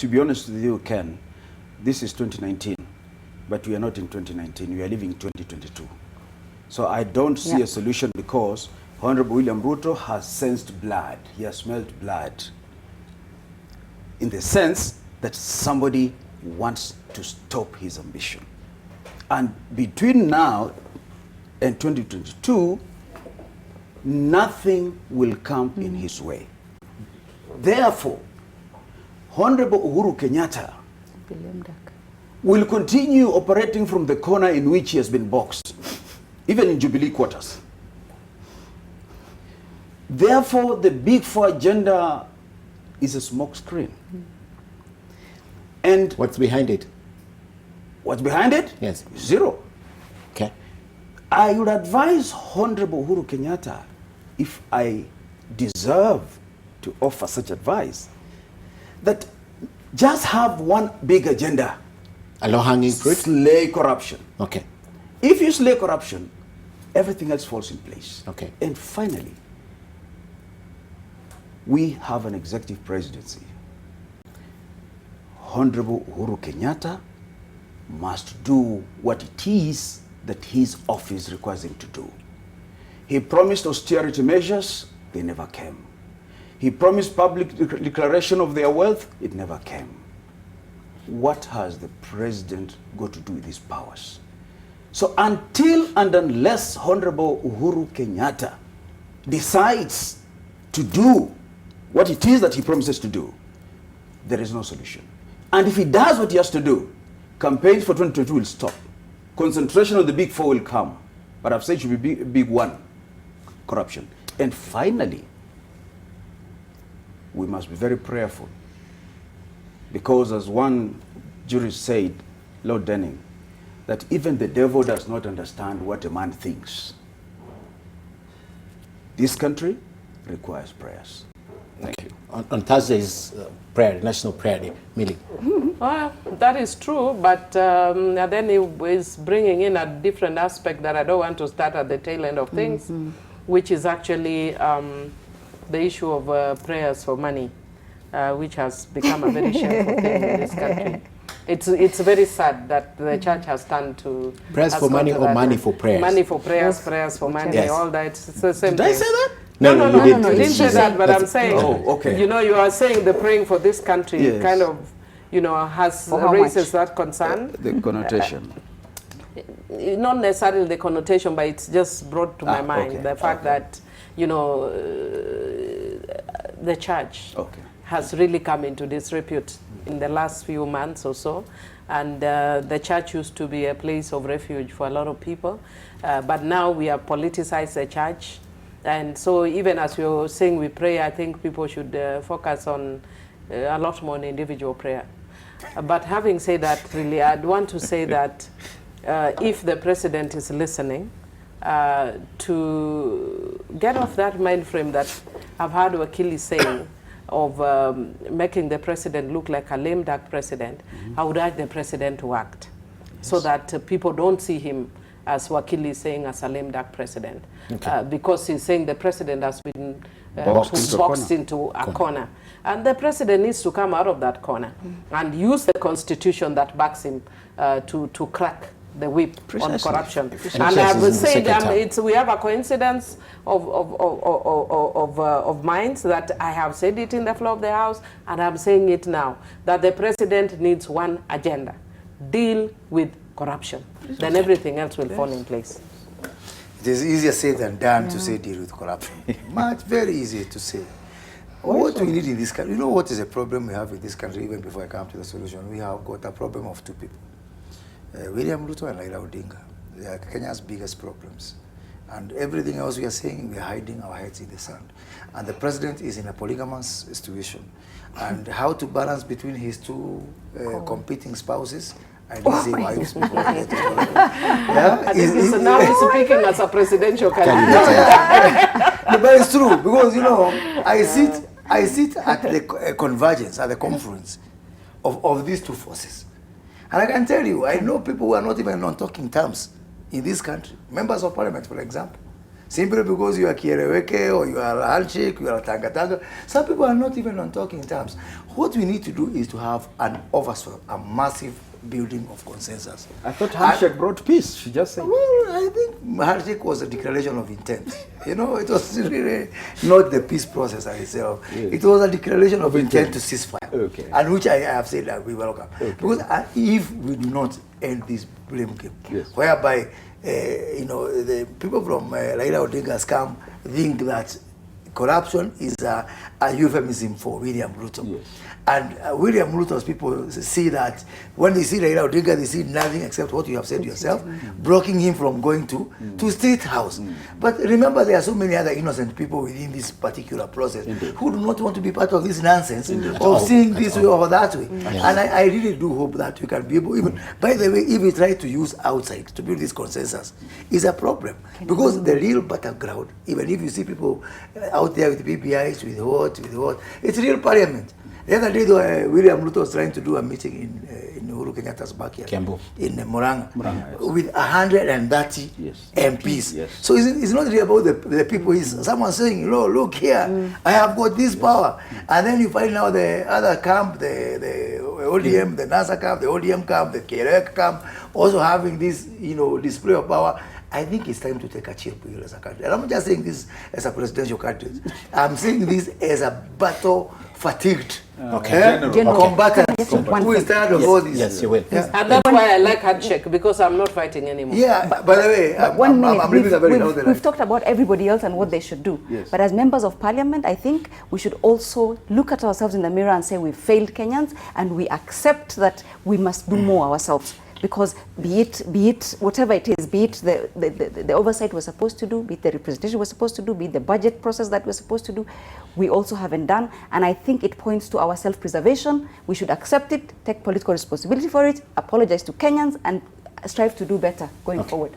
to be honest with you, Ken, this is 2019, but we are not in 2019. We are living in 2022. So I don't see a solution because Honorable William Ruto has sensed blood. He has smelled blood in the sense that somebody wants to stop his ambition. And between now and 2022, nothing will come in his way. Therefore, Honorable Uhuru Kenyatta will continue operating from the corner in which he has been boxed, even in Jubilee quarters. Therefore, the Big Four agenda is a smokescreen. And what's behind it? What's behind it? Yes. Zero. Okay. I would advise Honorable Uhuru Kenyatta, if I deserve to offer such advice, that just have one big agenda. A low-hanging fruit? Slay corruption. Okay. If you slay corruption, everything else falls in place. Okay. And finally, we have an executive presidency. Honorable Uhuru Kenyatta must do what it is that his office requires him to do. He promised austerity measures, they never came. He promised public declaration of their wealth, it never came. What has the president got to do with his powers? So until and unless Honorable Uhuru Kenyatta decides to do what it is that he promises to do, there is no solution. And if he does what he has to do, campaigns for 2022 will stop. Concentration on the Big Four will come. But I've said it should be big one, corruption. And finally, we must be very prayerful. Because as one jurist said, Lord Denning, that even the devil does not understand what a man thinks. This country requires prayers. Thank you. On Thursday's prayer, National Prayer Day, Millie. Well, that is true, but then he is bringing in a different aspect that I don't want to start at the tail end of things, which is actually the issue of prayers for money, which has become a very shameful thing in this country. It's very sad that the church has turned to... Prayers for money or money for prayers? Money for prayers, prayers for money, all that. It's the same thing. Did I say that? No, you didn't say that, but I'm saying, okay. you know, you are saying the praying for this country kind of, you know, has raises that concern. The connotation. Not necessarily the connotation, but it's just brought to my mind the fact that, you know, the church has really come into disrepute in the last few months or so. And the church used to be a place of refuge for a lot of people. But now we have politicized the church. And so even as we were saying we pray, I think people should focus on a lot more on individual prayer. But having said that, really, I'd want to say that if the president is listening, to get off that mind frame that I've heard Wakili saying of making the president look like a lame duck president, I would urge the president to act so that people don't see him, as Wakili is saying, as a lame duck president. Because he's saying the president has been boxed into a corner. And the president needs to come out of that corner and use the constitution that backs him to crack the whip on corruption. And I would say we have a coincidence of minds that I have said it in the floor of the House, and I'm saying it now, that the president needs one agenda: deal with corruption. Then everything else will fall in place. It is easier said than done to say deal with corruption. Much, very easy to say. What we need in this country, you know what is a problem we have in this country, even before I come to the solution? We have got a problem of two people. William Ruto and Raila Odinga. They are Kenya's biggest problems. And everything else we are saying, we are hiding our heads in the sand. And the president is in a polygamous situation. And how to balance between his two competing spouses, I didn't say wives before. Now he's speaking as a presidential candidate. But it's true, because, you know, I sit at the convergence, at the conference of these two forces. And I can tell you, I know people who are not even on talking terms in this country. Members of Parliament, for example. Simply because you are Kiereweke or you are a handshake, you are a tanga-tanga. Some people are not even on talking terms. What we need to do is to have an oversight, a massive building of consensus. I thought handshake brought peace, she just said. Well, I think handshake was a declaration of intent. You know, it was really not the peace process itself. Yes. It was a declaration of intent to cease fire. Okay. And which I have said that we welcome. Okay. Because if we do not end this blame game, Yes. whereby, you know, the people from Raila Odinga's camp think that corruption is a euphemism for William Ruto. Yes. And William Ruto's people see that when they see Raila Odinga, they see nothing except what you have said yourself, blocking him from going to State House. But remember, there are so many other innocent people within this particular process who do not want to be part of this nonsense of seeing this way or that way. And I really do hope that we can be able, even, by the way, if we try to use outside to build this consensus, is a problem. Because the real battleground, even if you see people out there with PPIs, with what, it's real parliament. The other day, though, William Ruto was trying to do a meeting in Uhuru Kenyatta's backyard, Kiambu. in Murang'a, Yes. with 130 Yes. MPs. Yes. So it's not really about the people. It's someone saying, look here, I have got this power. And then you find now the other camp, the ODM, the NASA camp, the ODM camp, the KREC camp, also having this, you know, display of power. I think it's time to take a chill pill as a country. And I'm not just saying this as a presidential candidate. I'm saying this as a battle-fatigued combatant who is tired of all this. Yes, you will. Yeah. And that's why I like handshake, because I'm not fighting anymore. Yeah, by the way, One minute, I'm living a very loud life. we've talked about everybody else and what they should do. Yes. But as members of parliament, I think we should also look at ourselves in the mirror and say we failed Kenyans, and we accept that we must do more ourselves. Because be it whatever it is, be it the oversight we're supposed to do, be it the representation we're supposed to do, be it the budget process that we're supposed to do, we also haven't done. And I think it points to our self-preservation. We should accept it, take political responsibility for it, apologize to Kenyans, and strive to do better going forward.